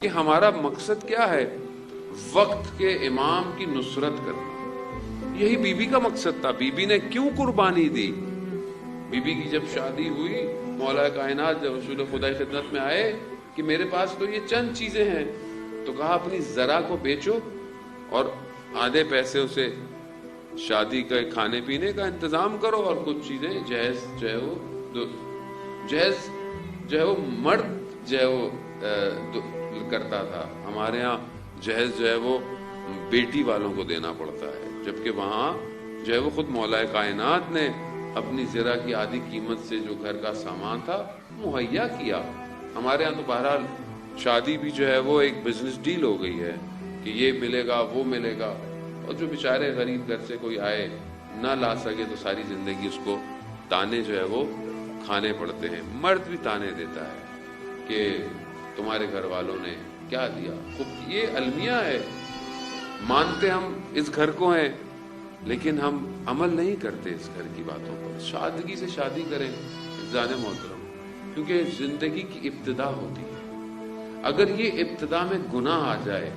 کہ ہمارا مقصد کیا ہے؟ وقت کے امام کی نصرت کرنا. یہی بی بی کا مقصد تھا. بی بی نے کیوں قربانی دی؟ بی بی کی جب شادی ہوئی، مولا کائنات جب رسول خدا کی خدمت میں آئے کہ میرے پاس تو یہ چند چیزیں ہیں، تو کہا اپنی ذرا کو بیچو اور آدھے پیسے اسے شادی کا کھانے پینے کا انتظام کرو، اور کچھ چیزیں جہیز جو ہے وہ جہیز جو ہے وہ مرد جو ہے وہ کرتا تھا. ہمارے ہاں جہیز جو ہے وہ بیٹی والوں کو دینا پڑتا ہے، جبکہ وہاں جو ہے وہ خود مولا کائنات نے اپنی زرہ کی آدھی قیمت سے جو گھر کا سامان تھا مہیا کیا. ہمارے ہاں تو بہرحال شادی بھی جو ہے وہ ایک بزنس ڈیل ہو گئی ہے کہ یہ ملے گا وہ ملے گا، اور جو بیچارے غریب گھر سے کوئی آئے نہ لا سکے تو ساری زندگی اس کو تانے جو ہے وہ کھانے پڑتے ہیں. مرد بھی تانے دیتا ہے کہ تمہارے گھر والوں نے کیا دیا. خود یہ المیہ ہے. مانتے ہم اس گھر کو ہیں لیکن ہم عمل نہیں کرتے اس گھر کی باتوں پر. سادگی سے شادی کریں زان محترم، کیونکہ زندگی کی ابتدا ہوتی ہے. اگر یہ ابتدا میں گناہ آ جائے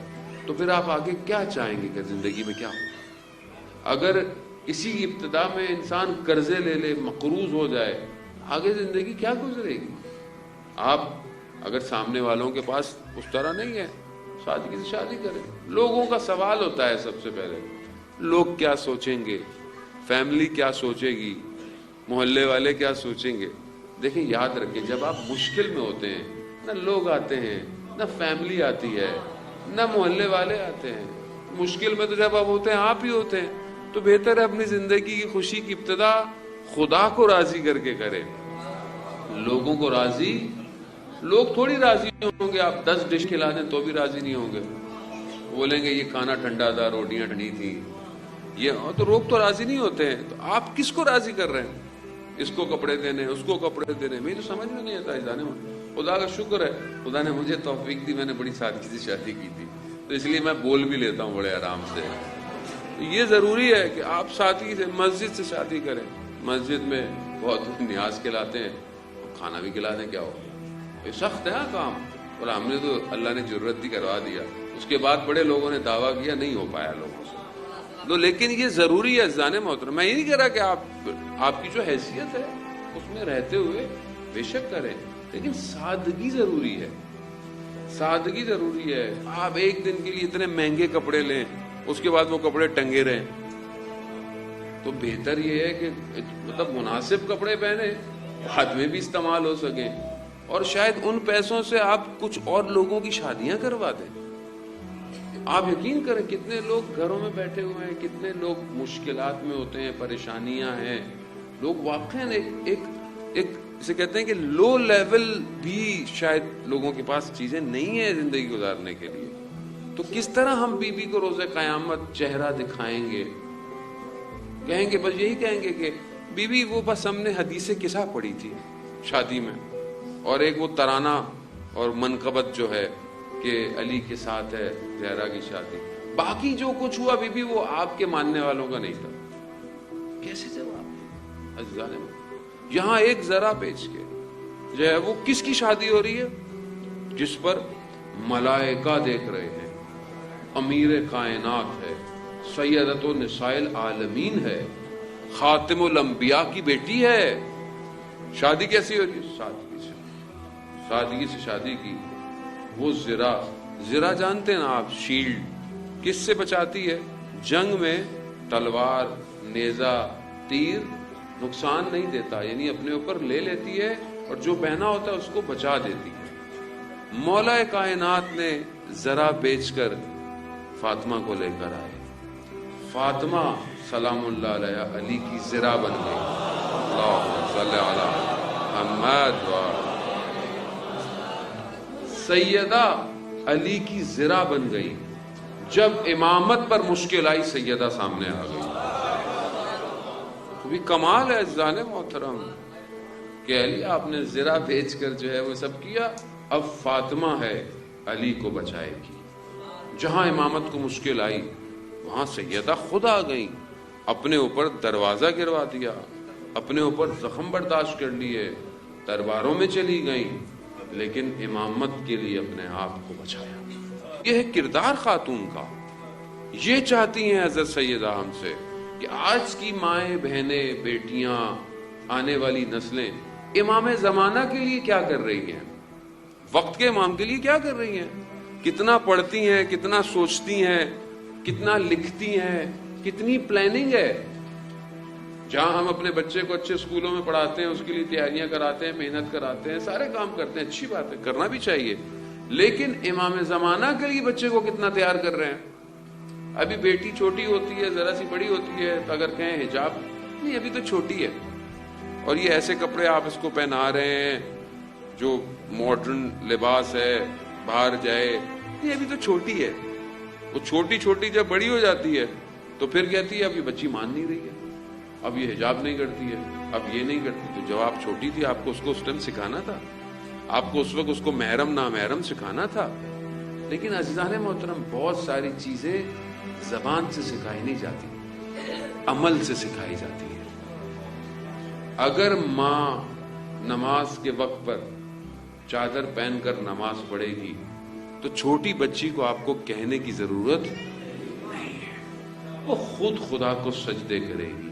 تو پھر آپ آگے کیا چاہیں گے کہ زندگی میں کیا ہو؟ اگر اسی ابتدا میں انسان قرضے لے لے، مقروض ہو جائے، آگے زندگی کیا گزرے گی؟ آپ اگر سامنے والوں کے پاس اس طرح نہیں ہے، سادگی سے شادی کریں. لوگوں کا سوال ہوتا ہے سب سے پہلے، لوگ کیا سوچیں گے، فیملی کیا سوچے گی، محلے والے کیا سوچیں گے. دیکھیں یاد رکھیں، جب آپ مشکل میں ہوتے ہیں نہ لوگ آتے ہیں، نہ فیملی آتی ہے، نہ محلے والے آتے ہیں. مشکل میں تو جب آپ ہوتے ہیں آپ ہی ہوتے ہیں. تو بہتر ہے اپنی زندگی کی خوشی کی ابتدا خدا کو راضی کر کے کریں. لوگوں کو راضی، لوگ تھوڑی راضی ہوں گے. آپ 10 ڈش کھلا دیں تو بھی راضی نہیں ہوں گے. بولیں گے یہ کھانا ٹھنڈا تھا، روٹیاں ٹھنڈی تھی، یہ تو لوگ تو راضی نہیں ہوتے ہیں. تو آپ کس کو راضی کر رہے ہیں؟ اس کو کپڑے دینے، اس کو کپڑے دینے. مجھے تو سمجھ میں نہیں آتا. جانے خدا کا شکر ہے، خدا نے مجھے توفیق دی، میں نے بڑی سادگی سے شادی کی تھی، تو اس لیے میں بول بھی لیتا ہوں بڑے آرام سے. یہ ضروری ہے کہ آپ سادگی سے مسجد سے شادی کریں. مسجد میں بہت نیاز کھلاتے ہیں، کھانا بھی کھلا دیں، کیا ہو؟ یہ سخت ہے کام، اور ہم نے تو اللہ نے ضرورت دی کروا دیا. اس کے بعد بڑے لوگوں نے دعویٰ کیا، نہیں ہو پایا لوگوں سے. تو لیکن یہ ضروری ہے زان محترم. میں یہ نہیں کہہ رہا کہ آپ کی جو حیثیت ہے اس میں رہتے ہوئے بے شک کریں، لیکن سادگی ضروری ہے. سادگی ضروری ہے. آپ ایک دن کے لیے اتنے مہنگے کپڑے لیں، اس کے بعد وہ کپڑے ٹنگے رہیں، تو بہتر یہ ہے کہ مطلب مناسب کپڑے پہنے، بعد میں بھی استعمال ہو سکیں، اور شاید ان پیسوں سے آپ کچھ اور لوگوں کی شادیاں کروا دیں. آپ یقین کریں کتنے لوگ گھروں میں بیٹھے ہوئے ہیں، کتنے لوگ مشکلات میں ہوتے ہیں، پریشانیاں ہیں. لوگ واقعاً ایک اسے کہتے ہیں کہ لو لیول بھی شاید لوگوں کے پاس چیزیں نہیں ہیں زندگی گزارنے کے لیے. تو کس طرح ہم بی بی کو روز قیامت چہرہ دکھائیں گے؟ کہیں گے بس یہی کہیں گے کہ بی بی وہ بس ہم نے حدیث قصہ پڑھی تھی شادی میں، اور ایک وہ ترانہ اور منقبت جو ہے کہ علی کے ساتھ ہے زہرا کی شادی، باقی جو کچھ ہوا بی بی وہ آپ کے ماننے والوں کا نہیں تھا. کیسے جواب عزیزان؟ یہاں ایک ذرا بیچ کے جو ہے وہ کس کی شادی ہو رہی ہے؟ جس پر ملائکہ دیکھ رہے ہیں، امیر کائنات ہے، سیدۃ النساء العالمین ہے، خاتم الانبیاء کی بیٹی ہے. شادی کیسی ہو رہی ہے؟ سادگی سے شادی کی. وہ زرا جانتے ہیں نا آپ؟ شیلڈ کس سے بچاتی ہے؟ جنگ میں تلوار، نیزہ، تیر نقصان نہیں دیتا، یعنی اپنے اوپر لے لیتی ہے اور جو پہنا ہوتا ہے اس کو بچا دیتی ہے. مولا کائنات نے ذرا بیچ کر فاطمہ کو لے کر آئے. فاطمہ سلام اللہ علیہ علی کی ذرا بن گئی. اللہم صلی علی محمد و سیدہ علی کی ذرا بن گئی. جب امامت پر مشکل آئی سیدہ سامنے آ گئی. بھی کمال ہے زان محترم کہ علی آپ نے ذرا بیچ کر جو ہے وہ سب کیا. اب فاطمہ ہے علی کو بچائے گی. جہاں امامت کو مشکل آئی وہاں سیدہ خود آ گئی، اپنے اوپر دروازہ گروا دیا، اپنے اوپر زخم برداشت کر لیے، درباروں میں چلی گئیں، لیکن امامت کے لیے اپنے آپ کو بچایا. یہ ہے کردار خاتون کا. یہ چاہتی ہیں حضرت سیدہ ہم سے کہ آج کی مائیں بہنیں بیٹیاں آنے والی نسلیں امام زمانہ کے لیے کیا کر رہی ہیں, وقت کے امام کے لیے کیا کر رہی ہیں, کتنا پڑھتی ہیں, کتنا سوچتی ہیں, کتنا لکھتی ہیں, کتنی پلاننگ ہے. جہاں ہم اپنے بچے کو اچھے اسکولوں میں پڑھاتے ہیں, اس کے لیے تیاریاں کراتے ہیں, محنت کراتے ہیں, سارے کام کرتے ہیں, اچھی بات ہے, کرنا بھی چاہیے. لیکن امام زمانہ کے لیے بچے کو کتنا تیار کر رہے ہیں. ابھی بیٹی چھوٹی ہوتی ہے, ذرا سی بڑی ہوتی ہے تو اگر کہیں حجاب, نہیں ابھی تو چھوٹی ہے, اور یہ ایسے کپڑے آپ اس کو پہنا رہے ہیں جو ماڈرن لباس ہے, باہر جائے, نہیں ابھی تو چھوٹی ہے. وہ چھوٹی چھوٹی جب بڑی ہو جاتی ہے تو پھر کہتی ہے اب یہ بچی مان نہیں رہی ہے, اب یہ حجاب نہیں کرتی ہے, اب یہ نہیں کرتی. تو جب آپ چھوٹی تھی آپ کو اس کو اس ٹائم سکھانا تھا, آپ کو اس وقت اس کو محرم نامحرم سکھانا تھا. لیکن عزیزان محترم, بہت ساری چیزیں زبان سے سکھائی نہیں جاتی, عمل سے سکھائی جاتی ہے. اگر ماں نماز کے وقت پر چادر پہن کر نماز پڑھے گی تو چھوٹی بچی کو آپ کو کہنے کی ضرورت نہیں ہے, وہ خود خدا کو سجدے کرے گی.